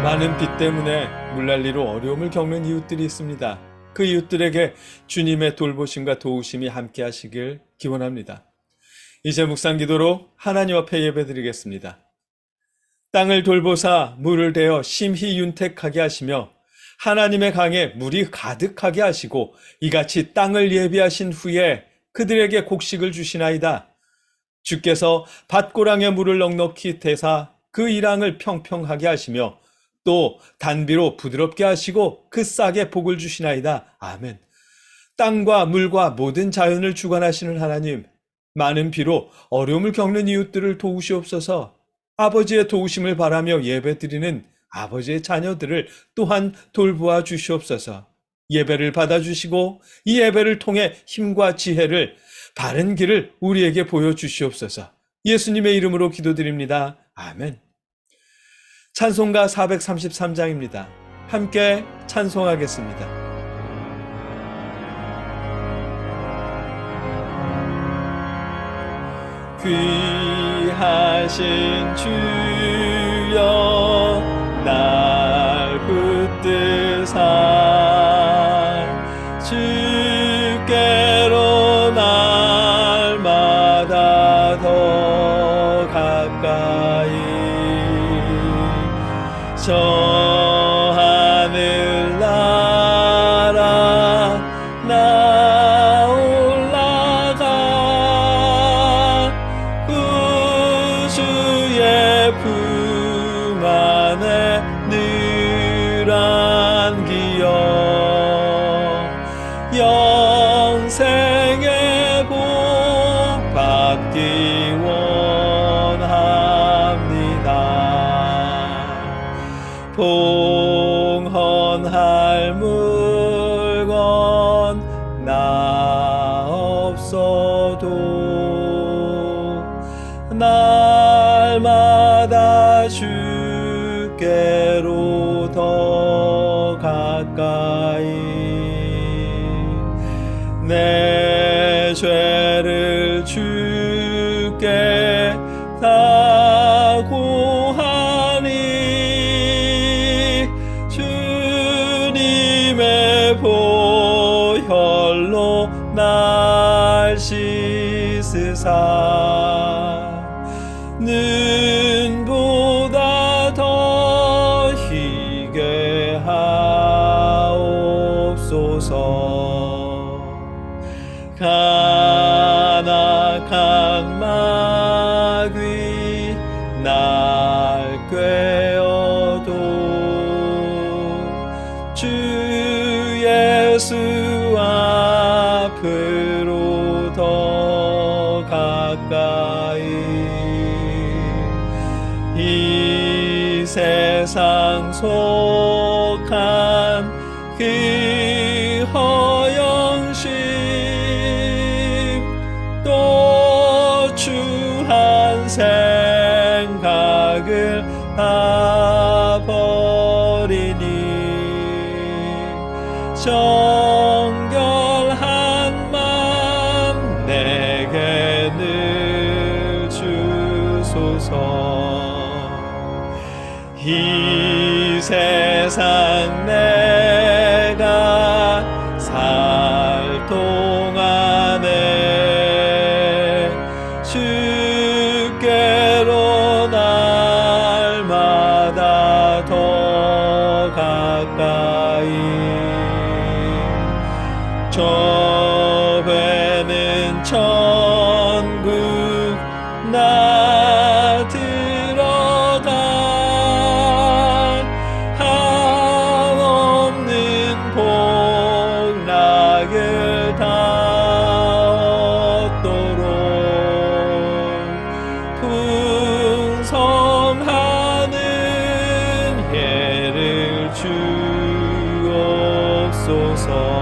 많은 비 때문에 물난리로 어려움을 겪는 이웃들이 있습니다. 그 이웃들에게 주님의 돌보심과 도우심이 함께 하시길 기원합니다. 이제 묵상 기도로 하나님 앞에 예배드리겠습니다. 땅을 돌보사 물을 대어 심히 윤택하게 하시며 하나님의 강에 물이 가득하게 하시고 이같이 땅을 예비하신 후에 그들에게 곡식을 주시나이다. 주께서 밭고랑에 물을 넉넉히 대사 그 이랑을 평평하게 하시며 또 단비로 부드럽게 하시고 그 싹에 복을 주시나이다. 아멘. 땅과 물과 모든 자연을 주관하시는 하나님, 많은 비로 어려움을 겪는 이웃들을 도우시옵소서. 아버지의 도우심을 바라며 예배드리는 아버지의 자녀들을 또한 돌보아 주시옵소서. 예배를 받아주시고 이 예배를 통해 힘과 지혜를 바른 길을 우리에게 보여주시옵소서. 예수님의 이름으로 기도드립니다. 아멘. 찬송가 433장입니다. 함께 찬송하겠습니다. 귀하신 주여 날 붙드사 주께로 날마다 더 가까이 저 하늘 나라 나 올라가 구주의 품 안에 늘 안기어 영생의 복 받기 봉헌할 물건 나 없어도 날마다 주께로 더 가까이 내 죄를 주께 다 고하니 보혈로 날 씻으사 눈보다 더 희게 하옵소서. 가나간 마귀 날 꾀어도 예수 앞으로 더 가까이 이 세상 속한 그 허영심 또 추한 생각을 다 버리니 정결한 맘 내게 늘 주소서. 이 세상 내가 살 동안에 주께로 날마다 더 가까이 저 배는 천국 나 들어갈 한없는 복락을 다 얻도록 풍성하는 예를 주옵소서.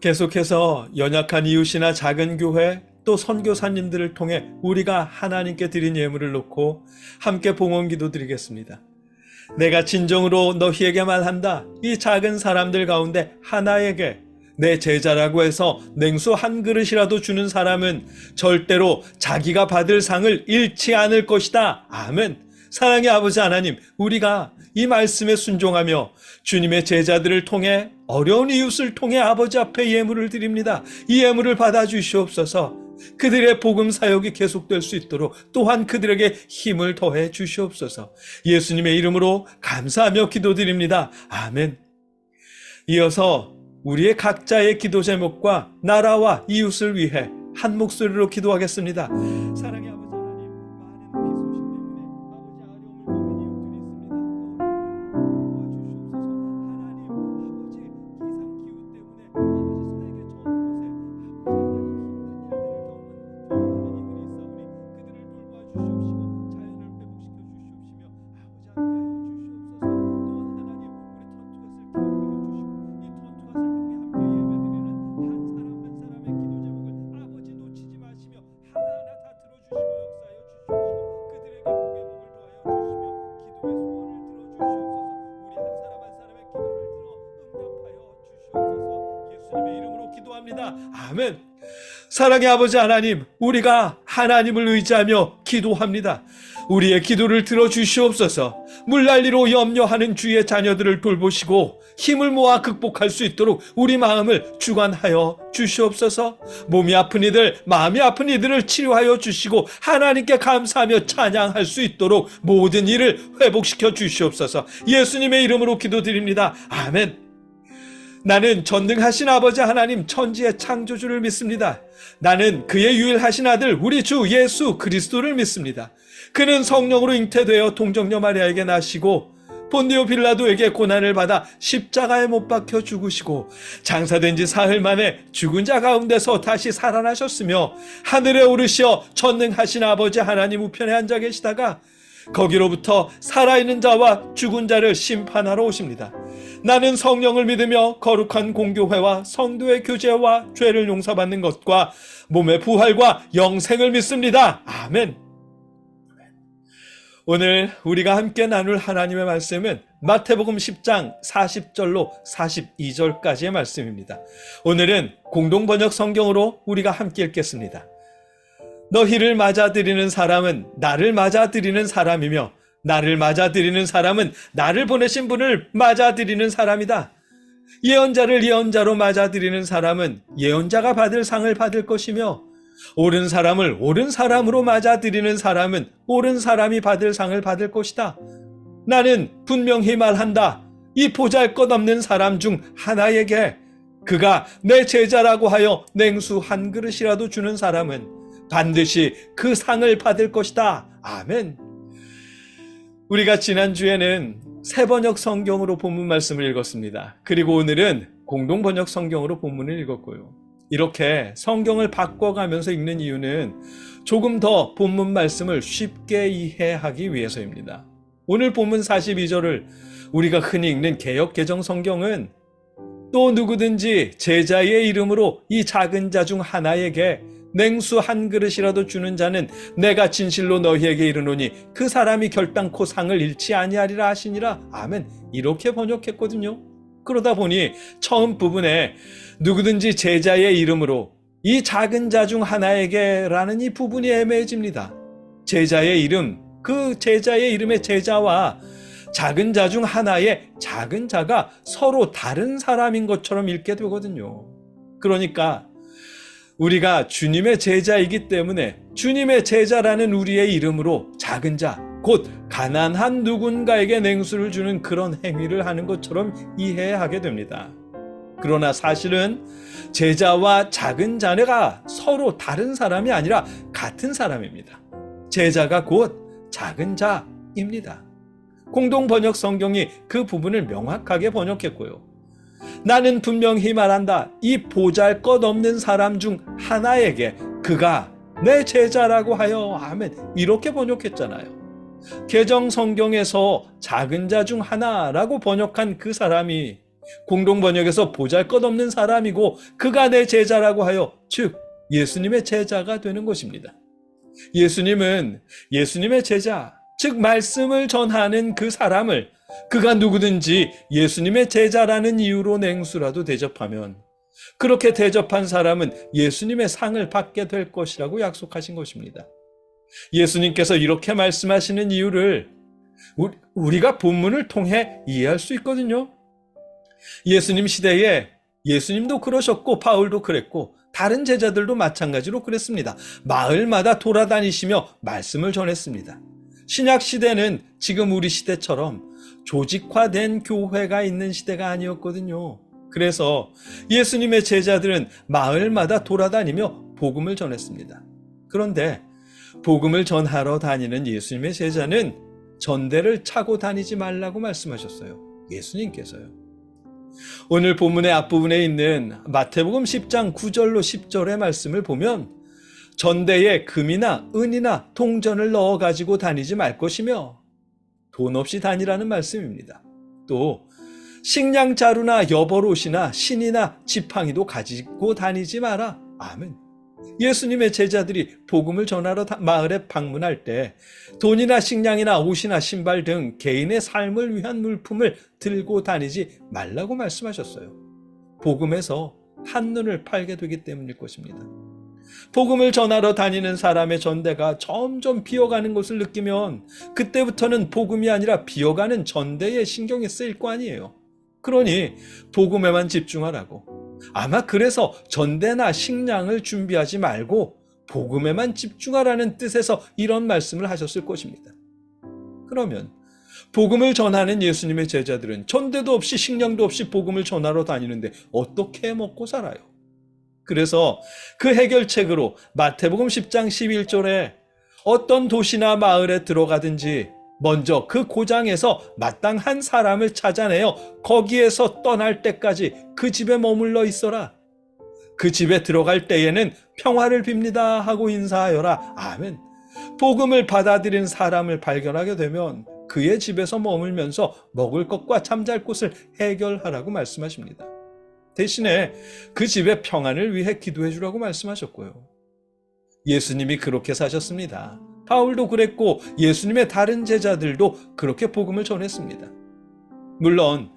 계속해서 연약한 이웃이나 작은 교회 또 선교사님들을 통해 우리가 하나님께 드린 예물을 놓고 함께 봉헌 기도 드리겠습니다. 내가 진정으로 너희에게 말한다. 이 작은 사람들 가운데 하나에게 내 제자라고 해서 냉수 한 그릇이라도 주는 사람은 절대로 자기가 받을 상을 잃지 않을 것이다. 아멘. 사랑의 아버지 하나님, 우리가 이 말씀에 순종하며 주님의 제자들을 통해 어려운 이웃을 통해 아버지 앞에 예물을 드립니다. 이 예물을 받아주시옵소서. 그들의 복음 사역이 계속될 수 있도록 또한 그들에게 힘을 더해 주시옵소서. 예수님의 이름으로 감사하며 기도드립니다. 아멘. 이어서 우리의 각자의 기도 제목과 나라와 이웃을 위해 한 목소리로 기도하겠습니다. 사랑의 아버지 하나님, 아멘. 사랑의 아버지 하나님, 우리가 하나님을 의지하며 기도합니다. 우리의 기도를 들어주시옵소서. 물난리로 염려하는 주의 자녀들을 돌보시고 힘을 모아 극복할 수 있도록 우리 마음을 주관하여 주시옵소서. 몸이 아픈 이들, 마음이 아픈 이들을 치료하여 주시고 하나님께 감사하며 찬양할 수 있도록 모든 일을 회복시켜 주시옵소서. 예수님의 이름으로 기도드립니다. 아멘. 나는 전능하신 아버지 하나님 천지의 창조주를 믿습니다. 나는 그의 유일하신 아들 우리 주 예수 그리스도를 믿습니다. 그는 성령으로 잉태되어 동정녀 마리아에게 나시고 본디오 빌라도에게 고난을 받아 십자가에 못 박혀 죽으시고 장사된 지 사흘 만에 죽은 자 가운데서 다시 살아나셨으며 하늘에 오르시어 전능하신 아버지 하나님 우편에 앉아 계시다가 거기로부터 살아있는 자와 죽은 자를 심판하러 오십니다. 나는 성령을 믿으며 거룩한 공교회와 성도의 교제와 죄를 용서받는 것과 몸의 부활과 영생을 믿습니다. 아멘. 오늘 우리가 함께 나눌 하나님의 말씀은 마태복음 10장 40절로 42절까지의 말씀입니다. 오늘은 공동번역 성경으로 우리가 함께 읽겠습니다. 너희를 맞아들이는 사람은 나를 맞아들이는 사람이며 나를 맞아들이는 사람은 나를 보내신 분을 맞아들이는 사람이다. 예언자를 예언자로 맞아들이는 사람은 예언자가 받을 상을 받을 것이며 옳은 사람을 옳은 사람으로 맞아들이는 사람은 옳은 사람이 받을 상을 받을 것이다. 나는 분명히 말한다. 이 보잘것없는 사람 중 하나에게 그가 내 제자라고 하여 냉수 한 그릇이라도 주는 사람은 반드시 그 상을 받을 것이다. 아멘. 우리가 지난주에는 새번역 성경으로 본문 말씀을 읽었습니다. 그리고 오늘은 공동번역 성경으로 본문을 읽었고요. 이렇게 성경을 바꿔가면서 읽는 이유는 조금 더 본문 말씀을 쉽게 이해하기 위해서입니다. 오늘 본문 42절을 우리가 흔히 읽는 개역개정 성경은 또 누구든지 제자의 이름으로 이 작은 자 중 하나에게 냉수 한 그릇이라도 주는 자는 내가 진실로 너희에게 이르노니 그 사람이 결단코 상을 잃지 아니하리라 하시니라. 아멘. 이렇게 번역했거든요. 그러다 보니 처음 부분에 누구든지 제자의 이름으로 이 작은 자 중 하나에게 라는 이 부분이 애매해집니다. 제자의 이름, 그 제자의 이름의 제자와 작은 자 중 하나의 작은 자가 서로 다른 사람인 것처럼 읽게 되거든요. 그러니까 우리가 주님의 제자이기 때문에 주님의 제자라는 우리의 이름으로 작은 자, 곧 가난한 누군가에게 냉수를 주는 그런 행위를 하는 것처럼 이해하게 됩니다. 그러나 사실은 제자와 작은 자네가 서로 다른 사람이 아니라 같은 사람입니다. 제자가 곧 작은 자입니다. 공동번역 성경이 그 부분을 명확하게 번역했고요. 나는 분명히 말한다. 이 보잘것없는 사람 중 하나에게 그가 내 제자라고 하여 아멘. 이렇게 번역했잖아요. 개정 성경에서 작은 자 중 하나라고 번역한 그 사람이 공동번역에서 보잘것없는 사람이고 그가 내 제자라고 하여 즉 예수님의 제자가 되는 것입니다. 예수님은 예수님의 제자, 즉 말씀을 전하는 그 사람을 그가 누구든지 예수님의 제자라는 이유로 냉수라도 대접하면 그렇게 대접한 사람은 예수님의 상을 받게 될 것이라고 약속하신 것입니다. 예수님께서 이렇게 말씀하시는 이유를 우리가 본문을 통해 이해할 수 있거든요. 예수님 시대에 예수님도 그러셨고 바울도 그랬고 다른 제자들도 마찬가지로 그랬습니다. 마을마다 돌아다니시며 말씀을 전했습니다. 신약 시대는 지금 우리 시대처럼 조직화된 교회가 있는 시대가 아니었거든요. 그래서 예수님의 제자들은 마을마다 돌아다니며 복음을 전했습니다. 그런데 복음을 전하러 다니는 예수님의 제자는 전대를 차고 다니지 말라고 말씀하셨어요. 예수님께서요. 오늘 본문의 앞부분에 있는 마태복음 10장 9절로 10절의 말씀을 보면 전대에 금이나 은이나 동전을 넣어 가지고 다니지 말 것이며 돈 없이 다니라는 말씀입니다. 또 식량 자루나 여벌옷이나 신이나 지팡이도 가지고 다니지 마라. 아멘. 예수님의 제자들이 복음을 전하러 마을에 방문할 때 돈이나 식량이나 옷이나 신발 등 개인의 삶을 위한 물품을 들고 다니지 말라고 말씀하셨어요. 복음에서 한눈을 팔게 되기 때문일 것입니다. 복음을 전하러 다니는 사람의 전대가 점점 비어가는 것을 느끼면 그때부터는 복음이 아니라 비어가는 전대에 신경이 쓰일 거 아니에요. 그러니 복음에만 집중하라고. 아마 그래서 전대나 식량을 준비하지 말고 복음에만 집중하라는 뜻에서 이런 말씀을 하셨을 것입니다. 그러면 복음을 전하는 예수님의 제자들은 전대도 없이 식량도 없이 복음을 전하러 다니는데 어떻게 먹고 살아요? 그래서 그 해결책으로 마태복음 10장 11절에 어떤 도시나 마을에 들어가든지 먼저 그 고장에서 마땅한 사람을 찾아내어 거기에서 떠날 때까지 그 집에 머물러 있어라. 그 집에 들어갈 때에는 평화를 빕니다 하고 인사하여라. 아멘. 복음을 받아들인 사람을 발견하게 되면 그의 집에서 머물면서 먹을 것과 잠잘 곳을 해결하라고 말씀하십니다. 대신에 그 집의 평안을 위해 기도해 주라고 말씀하셨고요. 예수님이 그렇게 사셨습니다. 바울도 그랬고 예수님의 다른 제자들도 그렇게 복음을 전했습니다. 물론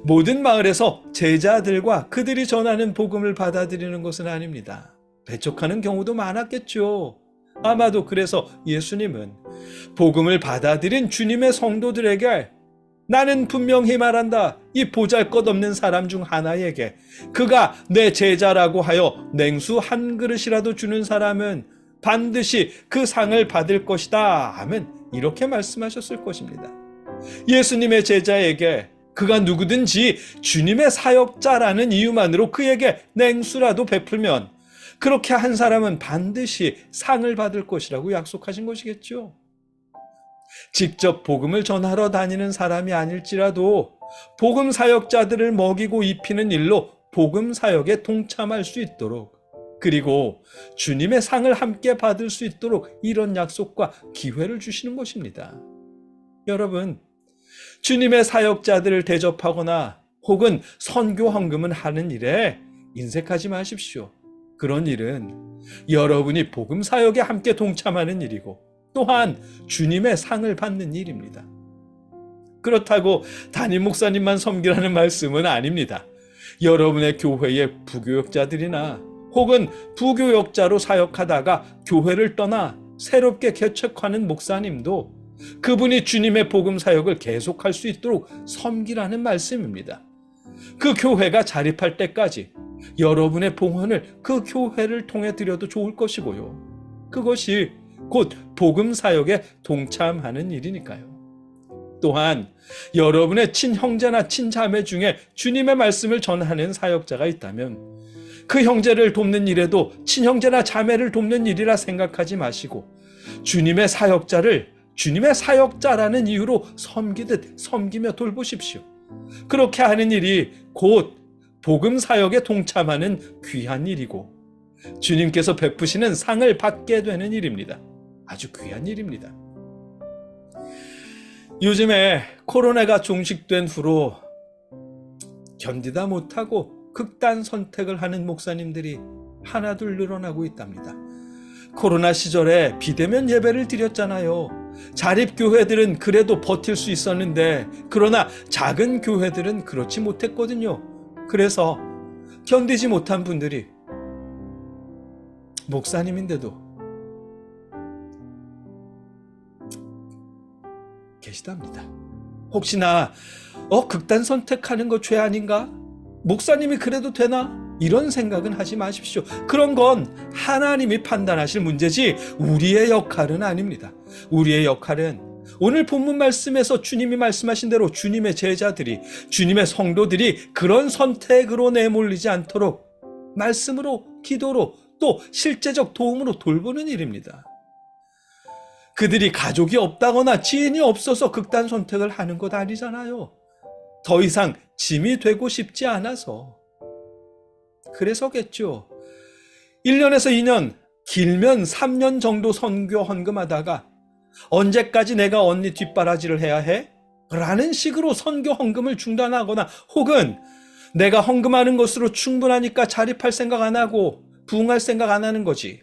모든 마을에서 제자들과 그들이 전하는 복음을 받아들이는 것은 아닙니다. 배척하는 경우도 많았겠죠. 아마도 그래서 예수님은 복음을 받아들인 주님의 성도들에게 나는 분명히 말한다. 이 보잘것없는 사람 중 하나에게 그가 내 제자라고 하여 냉수 한 그릇이라도 주는 사람은 반드시 그 상을 받을 것이다. 아멘. 이렇게 말씀하셨을 것입니다. 예수님의 제자에게 그가 누구든지 주님의 사역자라는 이유만으로 그에게 냉수라도 베풀면 그렇게 한 사람은 반드시 상을 받을 것이라고 약속하신 것이겠죠. 직접 복음을 전하러 다니는 사람이 아닐지라도 복음 사역자들을 먹이고 입히는 일로 복음 사역에 동참할 수 있도록 그리고 주님의 상을 함께 받을 수 있도록 이런 약속과 기회를 주시는 것입니다. 여러분, 주님의 사역자들을 대접하거나 혹은 선교 헌금을 하는 일에 인색하지 마십시오. 그런 일은 여러분이 복음 사역에 함께 동참하는 일이고 또한 주님의 상을 받는 일입니다. 그렇다고 담임 목사님만 섬기라는 말씀은 아닙니다. 여러분의 교회의 부교역자들이나 혹은 부교역자로 사역하다가 교회를 떠나 새롭게 개척하는 목사님도 그분이 주님의 복음 사역을 계속할 수 있도록 섬기라는 말씀입니다. 그 교회가 자립할 때까지 여러분의 봉헌을 그 교회를 통해 드려도 좋을 것이고요. 그것이 곧 복음 사역에 동참하는 일이니까요. 또한 여러분의 친형제나 친자매 중에 주님의 말씀을 전하는 사역자가 있다면 그 형제를 돕는 일에도 친형제나 자매를 돕는 일이라 생각하지 마시고 주님의 사역자를 주님의 사역자라는 이유로 섬기듯 섬기며 돌보십시오. 그렇게 하는 일이 곧 복음 사역에 동참하는 귀한 일이고 주님께서 베푸시는 상을 받게 되는 일입니다. 아주 귀한 일입니다. 요즘에 코로나가 종식된 후로 견디다 못하고 극단 선택을 하는 목사님들이 하나둘 늘어나고 있답니다. 코로나 시절에 비대면 예배를 드렸잖아요. 자립교회들은 그래도 버틸 수 있었는데, 그러나 작은 교회들은 그렇지 못했거든요. 그래서 견디지 못한 분들이 목사님인데도 계시답니다. 혹시나 극단 선택하는 거 죄 아닌가? 목사님이 그래도 되나? 이런 생각은 하지 마십시오. 그런 건 하나님이 판단하실 문제지 우리의 역할은 아닙니다. 우리의 역할은 오늘 본문 말씀에서 주님이 말씀하신 대로 주님의 제자들이, 주님의 성도들이 그런 선택으로 내몰리지 않도록 말씀으로, 기도로, 또 실제적 도움으로 돌보는 일입니다. 그들이 가족이 없다거나 지인이 없어서 극단 선택을 하는 것 아니잖아요. 더 이상 짐이 되고 싶지 않아서. 그래서겠죠. 1년에서 2년, 길면 3년 정도 선교 헌금하다가 언제까지 내가 언니 뒷바라지를 해야 해? 라는 식으로 선교 헌금을 중단하거나, 혹은 내가 헌금하는 것으로 충분하니까 자립할 생각 안 하고 부흥할 생각 안 하는 거지.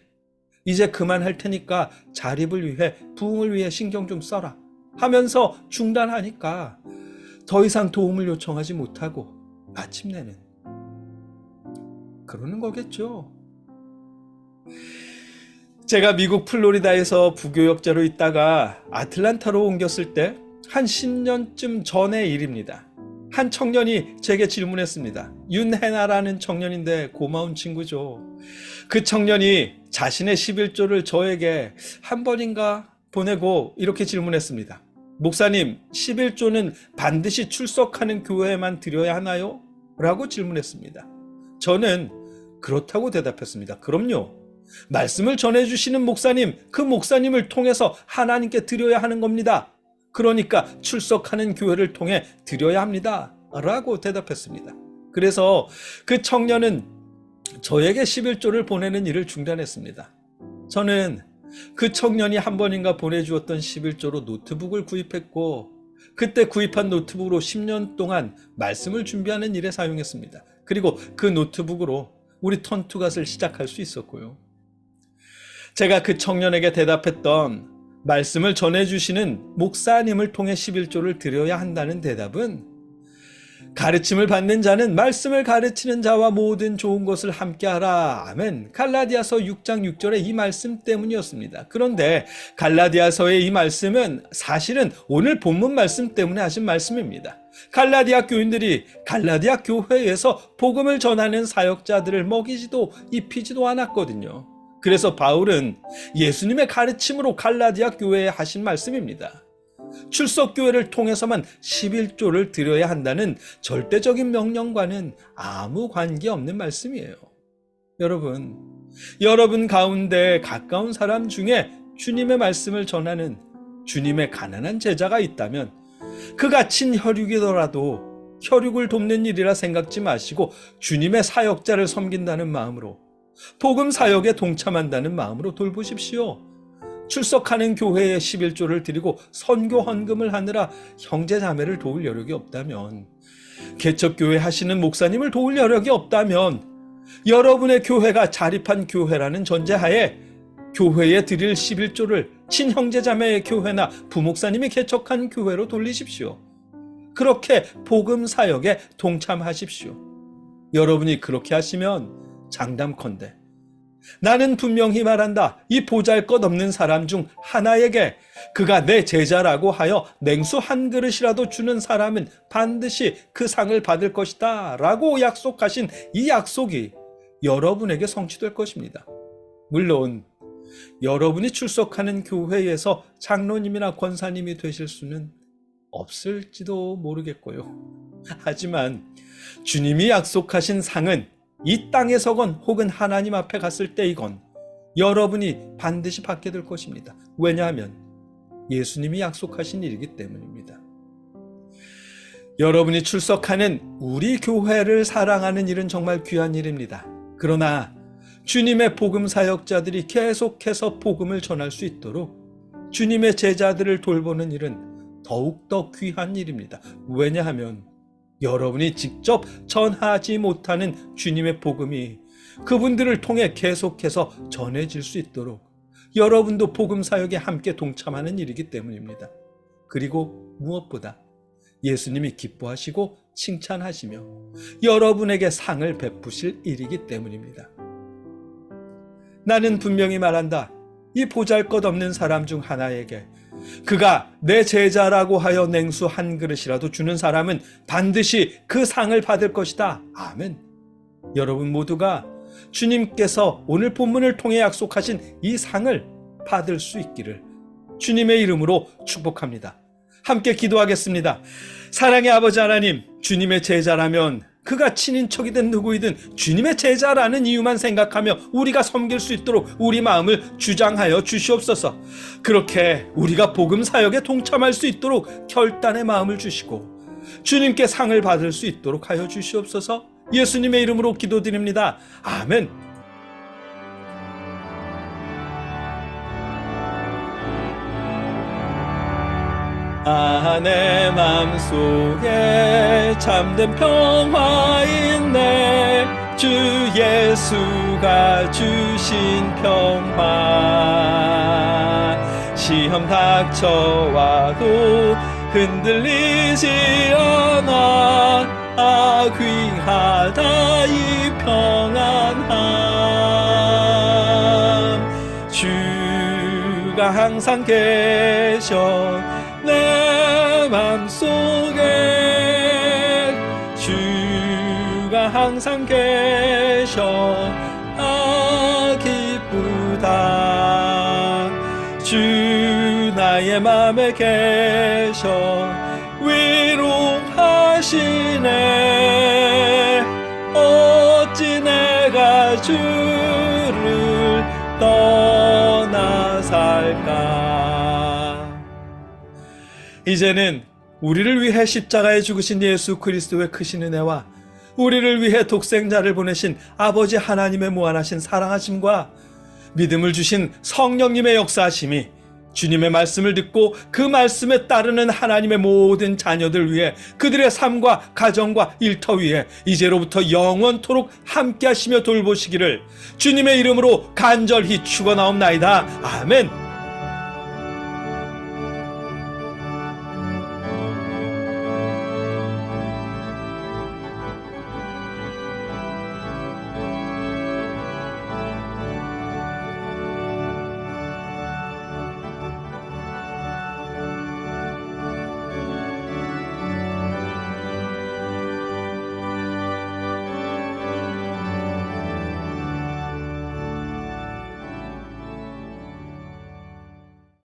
이제 그만할 테니까 자립을 위해, 부흥을 위해 신경 좀 써라 하면서 중단하니까 더 이상 도움을 요청하지 못하고 마침내는 그러는 거겠죠. 제가 미국 플로리다에서 부교역자로 있다가 아틀란타로 옮겼을 때 한 10년쯤 전의 일입니다. 한 청년이 제게 질문했습니다. 윤해나라는 청년인데 고마운 친구죠. 그 청년이 자신의 11조를 저에게 한 번인가 보내고 이렇게 질문했습니다. 목사님, 11조는 반드시 출석하는 교회에만 드려야 하나요? 라고 질문했습니다. 저는 그렇다고 대답했습니다. 그럼요. 말씀을 전해주시는 목사님, 그 목사님을 통해서 하나님께 드려야 하는 겁니다. 그러니까 출석하는 교회를 통해 드려야 합니다. 라고 대답했습니다. 그래서 그 청년은 저에게 11조를 보내는 일을 중단했습니다. 저는 그 청년이 한 번인가 보내주었던 11조로 노트북을 구입했고, 그때 구입한 노트북으로 10년 동안 말씀을 준비하는 일에 사용했습니다. 그리고 그 노트북으로 우리 턴투갓을 시작할 수 있었고요. 제가 그 청년에게 대답했던 말씀을 전해주시는 목사님을 통해 11조를 드려야 한다는 대답은, 가르침을 받는 자는 말씀을 가르치는 자와 모든 좋은 것을 함께하라. 아멘. 갈라디아서 6장 6절의 이 말씀 때문이었습니다. 그런데 갈라디아서의 이 말씀은 사실은 오늘 본문 말씀 때문에 하신 말씀입니다. 갈라디아 교인들이 갈라디아 교회에서 복음을 전하는 사역자들을 먹이지도 입히지도 않았거든요. 그래서 바울은 예수님의 가르침으로 갈라디아 교회에 하신 말씀입니다. 출석교회를 통해서만 11조를 드려야 한다는 절대적인 명령과는 아무 관계없는 말씀이에요. 여러분 가운데 가까운 사람 중에 주님의 말씀을 전하는 주님의 가난한 제자가 있다면, 그가 친혈육이더라도 혈육을 돕는 일이라 생각지 마시고 주님의 사역자를 섬긴다는 마음으로, 복음 사역에 동참한다는 마음으로 돌보십시오. 출석하는 교회에 11조를 드리고 선교 헌금을 하느라 형제 자매를 도울 여력이 없다면, 개척교회 하시는 목사님을 도울 여력이 없다면, 여러분의 교회가 자립한 교회라는 전제하에 교회에 드릴 11조를 친형제 자매의 교회나 부목사님이 개척한 교회로 돌리십시오. 그렇게 복음 사역에 동참하십시오. 여러분이 그렇게 하시면 장담컨대 나는 분명히 말한다. 이 보잘것없는 사람 중 하나에게 그가 내 제자라고 하여 냉수 한 그릇이라도 주는 사람은 반드시 그 상을 받을 것이다 라고 약속하신 이 약속이 여러분에게 성취될 것입니다. 물론 여러분이 출석하는 교회에서 장로님이나 권사님이 되실 수는 없을지도 모르겠고요. 하지만 주님이 약속하신 상은 이 땅에서건 혹은 하나님 앞에 갔을 때이건 여러분이 반드시 받게 될 것입니다. 왜냐하면 예수님이 약속하신 일이기 때문입니다. 여러분이 출석하는 우리 교회를 사랑하는 일은 정말 귀한 일입니다. 그러나 주님의 복음 사역자들이 계속해서 복음을 전할 수 있도록 주님의 제자들을 돌보는 일은 더욱더 귀한 일입니다. 왜냐하면 여러분이 직접 전하지 못하는 주님의 복음이 그분들을 통해 계속해서 전해질 수 있도록 여러분도 복음 사역에 함께 동참하는 일이기 때문입니다. 그리고 무엇보다 예수님이 기뻐하시고 칭찬하시며 여러분에게 상을 베푸실 일이기 때문입니다. 나는 분명히 말한다. 이 보잘것없는 사람 중 하나에게 그가 내 제자라고 하여 냉수 한 그릇이라도 주는 사람은 반드시 그 상을 받을 것이다. 아멘. 여러분 모두가 주님께서 오늘 본문을 통해 약속하신 이 상을 받을 수 있기를 주님의 이름으로 축복합니다. 함께 기도하겠습니다. 사랑의 아버지 하나님, 주님의 제자라면 그가 친인척이든 누구이든 주님의 제자라는 이유만 생각하며 우리가 섬길 수 있도록 우리 마음을 주장하여 주시옵소서. 그렇게 우리가 복음 사역에 동참할 수 있도록 결단의 마음을 주시고 주님께 상을 받을 수 있도록 하여 주시옵소서. 예수님의 이름으로 기도드립니다. 아멘. 내 맘속에 참된 평화 있네. 주 예수가 주신 평화. 시험 닥쳐와도 흔들리지 않아. 귀하다 이 평안함. 주가 항상 계셔 내 맘속에. 주가 항상 계셔 기쁘다. 주 나의 맘에 계셔 위로하시네. 어찌 내가 주를 떠나 살까. 이제는 우리를 위해 십자가에 죽으신 예수 그리스도의 크신 은혜와 우리를 위해 독생자를 보내신 아버지 하나님의 무한하신 사랑하심과 믿음을 주신 성령님의 역사하심이 주님의 말씀을 듣고 그 말씀에 따르는 하나님의 모든 자녀들 위해 그들의 삶과 가정과 일터 위에 이제로부터 영원토록 함께 하시며 돌보시기를 주님의 이름으로 간절히 축원하옵나이다. 아멘.